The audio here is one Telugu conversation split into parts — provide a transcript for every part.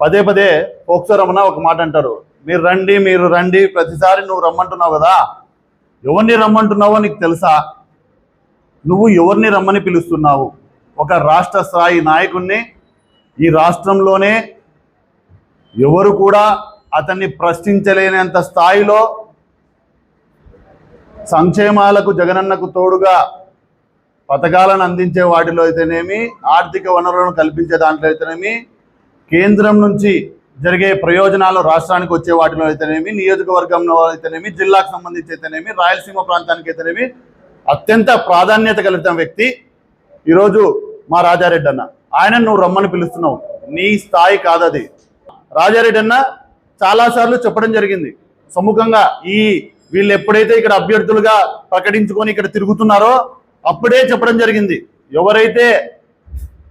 పదే పదే పోక్సో రమణ ఒక మాట అంటారు, మీరు రండి ప్రతిసారి నువ్వు రమ్మంటున్నావు కదా, ఎవరిని రమ్మంటున్నావో నీకు తెలుసా? నువ్వు ఎవరిని రమ్మని పిలుస్తున్నావు? ఒక రాష్ట్ర స్థాయి నాయకుడిని ఈ రాష్ట్రంలోనే ఎవరు కూడా అతన్ని ప్రశ్నించలేనంత స్థాయిలో సంక్షేమాలకు జగనన్నకు తోడుగా పథకాలను అందించే వాటిలో అయితేనేమి, ఆర్థిక వనరులను కల్పించే దాంట్లో అయితేనేమి, కేంద్రం నుంచి జరిగే ప్రయోజనాలు రాష్ట్రానికి వచ్చే వాటిలో అయితేనేమి, నియోజకవర్గంలో అయితేనేమి, జిల్లాకు సంబంధించి అయితేనేమి, రాయలసీమ ప్రాంతానికి అయితేనేమి అత్యంత ప్రాధాన్యత కలిగిన వ్యక్తి ఈరోజు మా రాజారెడ్డి అన్న. ఆయన నువ్వు రమ్మని పిలుస్తున్నావు, నీ స్థాయి కాదది. రాజారెడ్డి అన్న చాలాసార్లు చెప్పడం జరిగింది సముఖంగా, వీళ్ళు ఎప్పుడైతే ఇక్కడ అభ్యర్థులుగా ప్రకటించుకొని ఇక్కడ తిరుగుతున్నారో అప్పుడే చెప్పడం జరిగింది, ఎవరైతే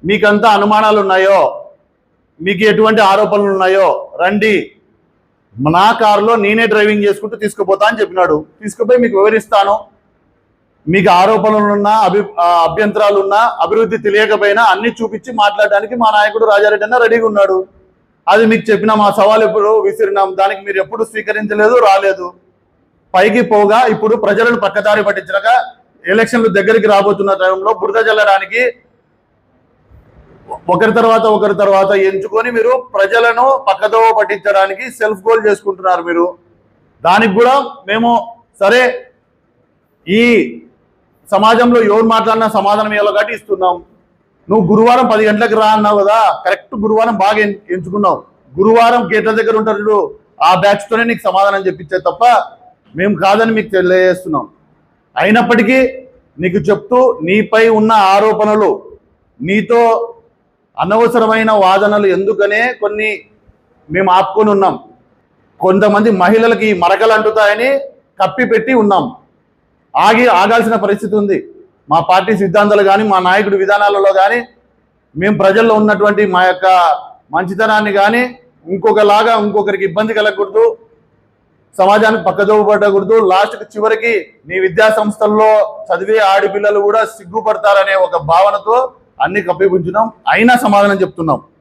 మీకంతా అనుమానాలు ఉన్నాయో, మీకు ఎటువంటి ఆరోపణలు ఉన్నాయో రండి, నా కారులో నేనే డ్రైవింగ్ చేసుకుంటూ తీసుకుపోతా అని చెప్పినాడు. తీసుకుపోయి మీకు వివరిస్తాను, మీకు ఆరోపణలున్నా అభ్యంతరాలున్నా అభివృద్ధి తెలియకపోయినా అన్ని చూపించి మాట్లాడడానికి మా నాయకుడు రాజారెడ్డి అన్న రెడీగా ఉన్నాడు. అది మీకు చెప్పిన మా సవాల్ ఎప్పుడు విసిరినాం, దానికి మీరు ఎప్పుడు స్వీకరించలేదు, రాలేదు. పైకి పోగా ఇప్పుడు ప్రజలను పక్కదారి పట్టించక ఎలక్షన్లు దగ్గరికి రాబోతున్న టైంలో బురద జల్లడానికి ఒకరి తర్వాత ఎంచుకొని మీరు ప్రజలను పక్కదోవ పట్టించడానికి సెల్ఫ్ గోల్ చేసుకుంటున్నారు మీరు. దానికి కూడా మేము సరే, ఈ సమాజంలో ఎవరు మాట్లాడినా సమాధానం ఇవ్వాలి కాబట్టి ఇస్తున్నాం. నువ్వు గురువారం 10 గంటలకు రా అన్నావు కదా, కరెక్ట్ గురువారం బాగా ఎంచుకున్నావు. గురువారం గేట్ల దగ్గర ఉంటారు, ఆ బ్యాచ్తోనే నీకు సమాధానం చెప్పించేది తప్ప మేము కాదని మీకు తెలియజేస్తున్నాం. అయినప్పటికీ నీకు చెప్తూ, నీపై ఉన్న ఆరోపణలు, నీతో అనవసరమైన వాదనలు ఎందుకనే కొన్ని మేము ఆపుకొని ఉన్నాం. కొంతమంది మహిళలకి మరకలు అంటుతాయని కప్పిపెట్టి ఉన్నాం. ఆగాల్సిన పరిస్థితి ఉంది. మా పార్టీ సిద్ధాంతాలు కానీ, మా నాయకుడి విధానాలలో కానీ, మేము ప్రజల్లో ఉన్నటువంటి మా యొక్క మంచితనాన్ని కానీ ఇంకొకరికి ఇబ్బంది కలగకూడదు, సమాజానికి పక్కదోవ పడకూడదు. లాస్ట్కి చివరికి నీ విద్యా సంస్థల్లో చదివే ఆడపిల్లలు కూడా సిగ్గుపడతారనే ఒక భావనతో అన్ని కప్పిపుంచున్నాం. అయినా సమాధానం చెప్తున్నాం.